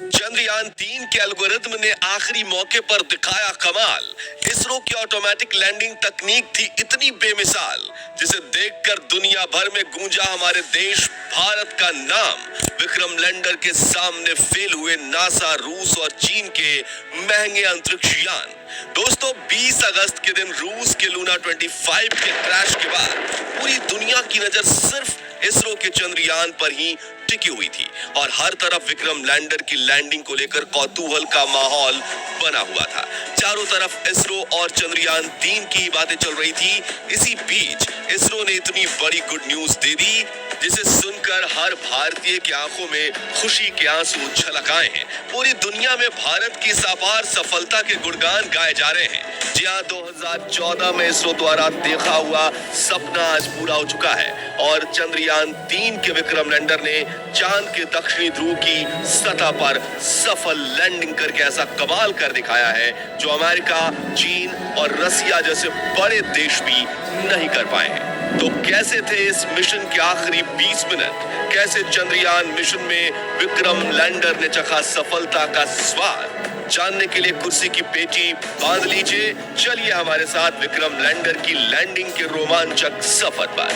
चंद्रयान 3 के एल्गोरिथम ने आखिरी मौके पर दिखाया कमाल। इसरो की ऑटोमेटिक लैंडिंग तकनीक थी इतनी बेमिसाल, जिसे देखकर दुनिया भर में गूंजा हमारे देश भारत का नाम। विक्रम लैंडर के सामने फेल हुए नासा, रूस और चीन के महंगे अंतरिक्ष यान। दोस्तों, 20 अगस्त के दिन रूस के लूना 25 के क्रैश के बाद पूरी दुनिया की नजर सिर्फ इसरो के चंद्रयान पर ही टिकी हुई थी और हर तरफ विक्रम लैंडर की लैंडिंग को लेकर कौतूहल का माहौल बना हुआ था। चारों तरफ इसरो और चंद्रयान 3 की बातें चल रही थी। इसी बीच इसरो ने इतनी बड़ी गुड न्यूज दे दी, जिसे सुनकर हर भारतीय की आंखों में खुशी के आंसू छलक आए हैं। पूरी दुनिया में भारत की इस अपार सफलता के गुणगान गाए जा रहे हैं। जी हाँ, 2014 में इसरो द्वारा देखा हुआ सपना आज पूरा हो चुका है और चंद्रयान 3 के विक्रम लैंडर ने चांद के दक्षिणी ध्रुव की सतह पर सफल लैंडिंग करके ऐसा कमाल कर दिखाया है जो अमेरिका, चीन और रसिया जैसे बड़े देश भी नहीं कर पाए हैं। तो कैसे थे इस मिशन के आखिरी 20 मिनट? कैसे चंद्रयान मिशन में विक्रम लैंडर ने चखा सफलता का स्वाद? जानने के लिए कुर्सी की पेटी बांध लीजिए। चलिए हमारे साथ विक्रम लैंडर की लैंडिंग के रोमांचक सफर पर।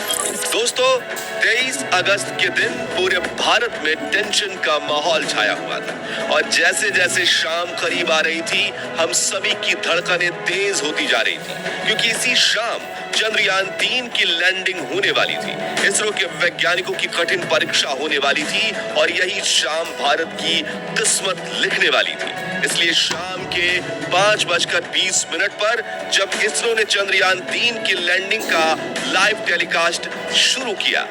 दोस्तों, 23 अगस्त के दिन पूरे भारत में टेंशन का माहौल छाया हुआ था और जैसे जैसे शाम करीब आ रही थी, हम सभी की धड़कनें तेज होती जा रही थी, क्योंकि इसी शाम चंद्रयान 3 की लैंडिंग होने वाली थी। इसरो के वैज्ञानिकों की कठिन परीक्षा होने वाली थी और यही शाम भारत की किस्मत लिखने वाली थी। इसलिए शाम के 5:20 पर जब इसरो ने चंद्रयान 3 की लैंडिंग का लाइव टेलीकास्ट शुरू किया,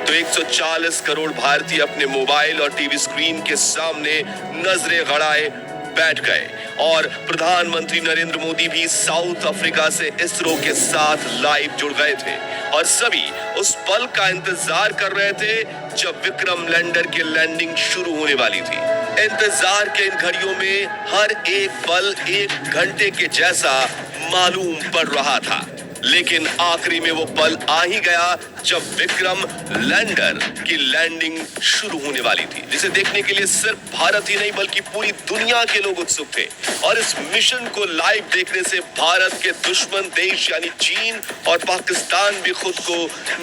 तो 140 करोड़ भारतीय अपने मोबाइल और टीवी स्क्रीन के सामने नजरें गड़ाए बैठ गए और प्रधानमंत्री नरेंद्र मोदी भी साउथ अफ्रीका से इसरो के साथ लाइव जुड़ गए थे और सभी उस पल का इंतजार कर रहे थे जब विक्रम लैंडर की लैंडिंग शुरू होने वाली थी। इंतजार के इन घड़ियों में हर एक पल 1 घंटे के जैसा मालूम पड़ रहा था, लेकिन आखिरी में वो पल आ ही गया जब विक्रम लैंडर की लैंडिंग शुरू होने वाली थी, जिसे देखने के लिए सिर्फ भारत ही नहीं बल्कि पूरी दुनिया के लोग उत्सुक थे। और इस मिशन को लाइव देखने से भारत के दुश्मन देश यानी चीन और पाकिस्तान भी खुद को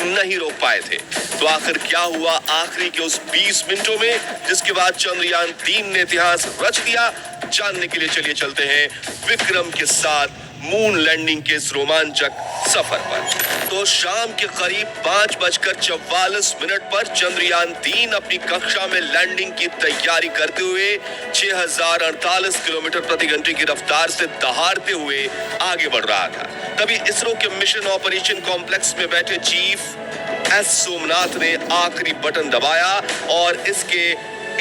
नहीं रोक पाए थे। तो आखिर क्या हुआ आखिरी के उस 20 मिनटों में, जिसके बाद चंद्रयान 3 ने इतिहास रच दिया? जानने के लिए चलिए चलते हैं विक्रम के साथ मून लैंडिंग के इस रोमांचक सफर पर। तो शाम के करीब 5:44 पर चंद्रयान 3 अपनी कक्षा में लैंडिंग की तैयारी करते हुए 6048 किलोमीटर प्रति घंटे की रफ्तार से दहाड़ते हुए आगे बढ़ रहा था। तभी इसरो के मिशन ऑपरेशन कॉम्प्लेक्स में बैठे चीफ एस सोमनाथ ने आखिरी बटन दबाया और इसके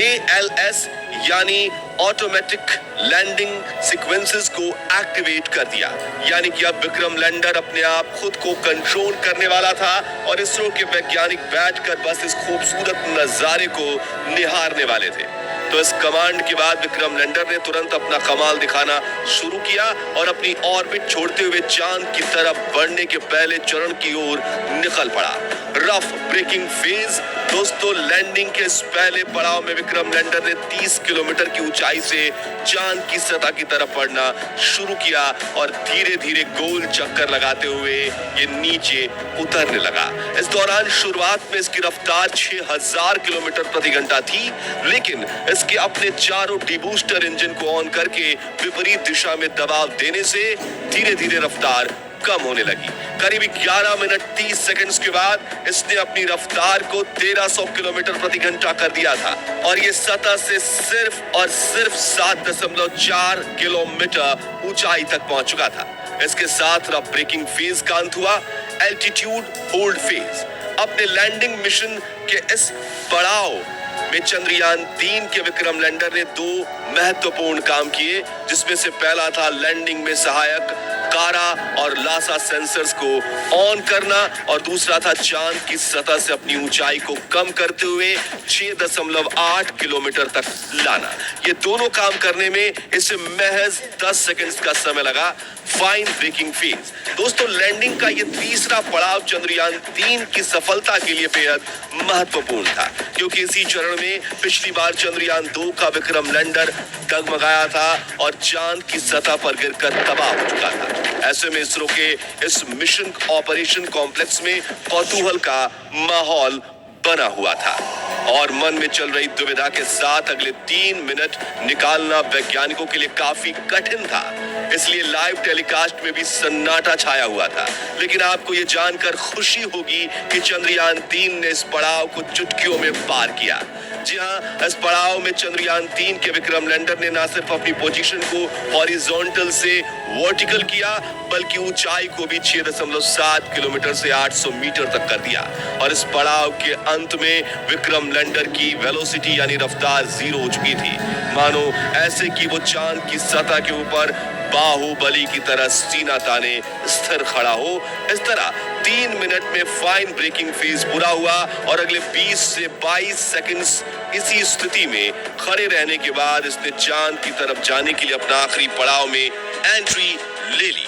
ALS यानी ऑटोमेटिक लैंडिंग सीक्वेंसेस को एक्टिवेट कर दिया। यानी कि अब विक्रम लैंडर अपने आप खुद को कंट्रोल करने वाला था और इसरो के वैज्ञानिक बैठकर बस इस खूबसूरत नजारे को निहारने वाले थे। तो इस कमांड के बाद विक्रम लैंडर ने तुरंत अपना कमाल दिखाना शुरू किया और अपनी ऑर्बिट छोड़ते हुए चांद की तरफ बढ़ने के पहले चरण की ओर निकल पड़ा। Rough breaking phase. दोस्तों, लैंडिंग के इस पहले पड़ाव में विक्रम लैंडर ने 30 किलोमीटर की ऊंचाई से चांद की सतह की तरफ बढ़ना शुरू किया और धीरे धीरे गोल चक्कर लगाते हुए ये नीचे उतरने लगा। इस दौरान शुरुआत में इसकी रफ्तार 6000 किलोमीटर प्रति घंटा थी, लेकिन इसके अपने चारों डिबूस्टर इंजन को ऑन करके विपरीत दिशा में दबाव देने से धीरे धीरे रफ्तार कम होने लगी। करीब 11 मिनट 30 सेकंड्स के बाद इसने अपनी रफ्तार को 1300 किलोमीटर प्रति घंटा कर दिया था और ये सतह से सिर्फ और सिर्फ 7.4 किलोमीटर ऊंचाई तक पहुंच चुका था। इसके साथ रफ ब्रेकिंग फेज का अंत हुआ। Altitude hold phase. अपने लैंडिंग मिशन के इस पड़ाव में चंद्रयान 3 के विक्रम लैंडर ने 2 महत्वपूर्ण काम किए, जिसमें से पहला था लैंडिंग में सहायक कारा और लासा सेंसर्स को ऑन करना और दूसरा था चांद की सतह से अपनी ऊंचाई को कम करते हुए 6.8 किलोमीटर तक लाना। ये दोनों काम करने में इसे महज 10 सेकंड्स का समय लगा। फाइन ब्रेकिंग फेज दोस्तों, लैंडिंग का ये तीसरा पड़ाव चंद्रयान 3 की सफलता के लिए बेहद महत्वपूर्ण था, क्योंकि इसी चरण में पिछली बार चंद्रयान 2 का विक्रम लैंडर डगमगाया था और चांद की सतह पर गिरकर तबाह हो चुका था। ऐसे में इसरो के इस मिशन ऑपरेशन कॉम्प्लेक्स में कौतूहल का माहौल बना हुआ था और मन में चल रही दुविधा के साथ अगले 3 मिनट निकालना वैज्ञानिकों के लिए काफी कठिन था। इसलिए लाइव टेलीकास्ट में भी सन्नाटा छाया हुआ था। लेकिन आपको ये जानकर खुशी होगी कि चंद्रयान 3 ने इस पड़ाव को चुटकियों में पार किया। जी हाँ, इस पड़ाव में चंद्रयान 3 के विक्रम लैंडर ने न सिर्फ अपनी पोजीशन को हॉरिजॉन्टल से वर्टिकल किया, बल्कि ऊंचाई को भी 6.7 किलोमीटर से 800 मीटर तक कर दिया। और इस पड़ाव के अंत में विक्रम लैंडर की वेलोसिटी यानी रफ्तार 0 हो चुकी थी, मानो ऐसे कि वो चांद की सतह के ऊपर बाहुबली की तरह सीना ताने स्थिर खड़ा हो। इस तरह 3 मिनट में फाइन ब्रेकिंग फेज पूरा हुआ और अगले 20 से 22 सेकंड्स इसी स्थिति में खड़े रहने के बाद इसने चांद की तरफ जाने के लिए अपना आखिरी पड़ाव में एंट्री ले ली।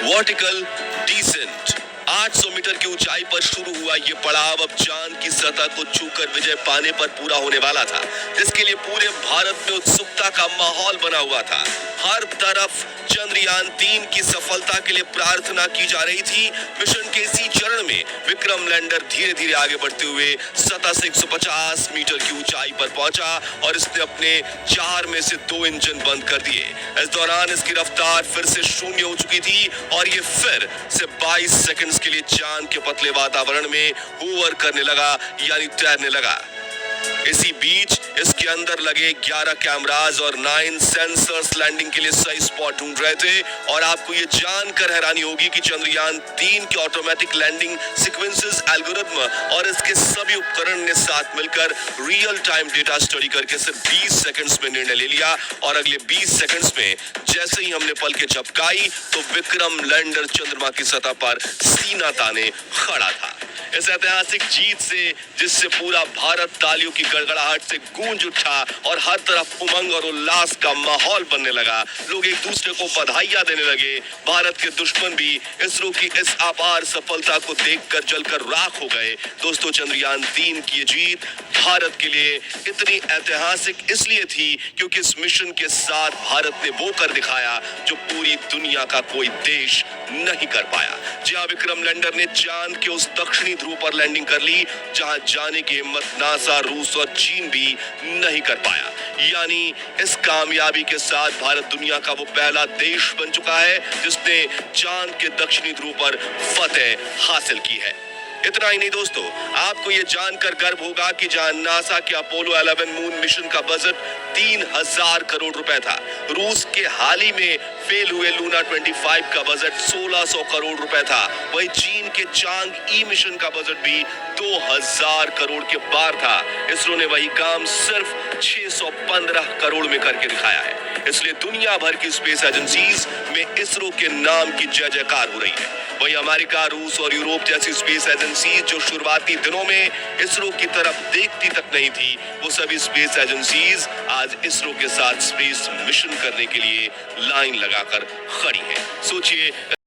वर्टिकल डिसेंट 800 मीटर की ऊंचाई पर शुरू हुआ ये पड़ाव अब चांद की सतह को छूकर विजय पाने पर पूरा होने वाला था, जिसके लिए पूरे भारत में उत्सुकता का माहौल बना हुआ था। हर तरफ चंद्रयान 3 की सफलता के लिए प्रार्थना की जा रही थी। मिशन के इसी चरण में विक्रम लैंडर धीरे धीरे आगे बढ़ते हुए सतह से 150 मीटर की ऊंचाई पर पहुंचा और इसने अपने 4 में से 2 इंजन बंद कर दिए। इस दौरान इसकी रफ्तार फिर से 0 हो चुकी थी और ये फिर से 22 सेकंड्स के लिए चांद के पतले वातावरण में होवर करने लगा, यानी तैरने लगा। इसी बीच इसके अंदर लगे 11 कैमरास और 9 सेंसर्स लैंडिंग के लिए सही स्पॉट ढूंढ रहे थे। और आपको ये जानकर हैरानी होगी कि चंद्रयान 3 के ऑटोमेटिक लैंडिंग सीक्वेंसेस एल्गोरिथम और इसके सभी उपकरण ने साथ मिलकर रियल टाइम डेटा स्टडी करके सिर्फ 20 सेकंड्स में निर्णय ले लिया। और अगले 20 सेकंड्स में जैसे ही हमने पलकें झपकाई तो विक्रम लैंडर चंद्रमा की सतह पर सीना ताने खड़ा था। इस ऐतिहासिक जीत से, जिससे पूरा भारत तालियों की गड़गड़ाहट से गूंज उठा और हर तरफ उमंग और उल्लास का माहौल बनने लगा, लोग एक दूसरे को बधाइयां देने लगे। भारत के दुश्मन भी इसरो की इस अपार सफलता को देखकर जलकर राख हो गए। दोस्तों, चंद्रयान 3 की ये जीत भारत के लिए इतनी ऐतिहासिक इसलिए थी क्योंकि इस मिशन के साथ भारत ने वो कर दिखाया जो पूरी दुनिया का कोई देश नहीं कर पाया। जी हाँ, विक्रम लैंडर ने चांद के उस दक्षिणी ध्रुव पर लैंडिंग कर ली जहां जाने की हिम्मत नासा, रूस और चीन भी नहीं कर पाया। यानी इस कामयाबी के साथ भारत दुनिया का वो पहला देश बन चुका है जिसने चांद के दक्षिणी ध्रुव पर फतेह हासिल की है। इतना ही नहीं दोस्तों, आपको ये जानकर गर्व होगा कि जहां नासा के अपोलो 11 मून मिशन का बजट 3000 करोड़ रुपए था, रूस के हाल ही में फेल हुए लूना 25 का बजट 1600 करोड़ रुपए था, वही चीन के चांग ई मिशन का बजट भी 2000 करोड़ के पार था। इसरो ने वही काम सिर्फ 615 करोड़ में करके दिखाया है। इसलिए दुनिया भर की स्पेस एजेंसीज में इसरो के नाम की जय जयकार हो रही है। वहीं अमेरिका, रूस और यूरोप जैसी स्पेस एजेंसीज जो शुरुआती दिनों में इसरो की तरफ देखती तक नहीं थी, वो सभी स्पेस एजेंसीज आज इसरो के साथ स्पेस मिशन करने के लिए लाइन लगाकर खड़ी हैं। सोचिए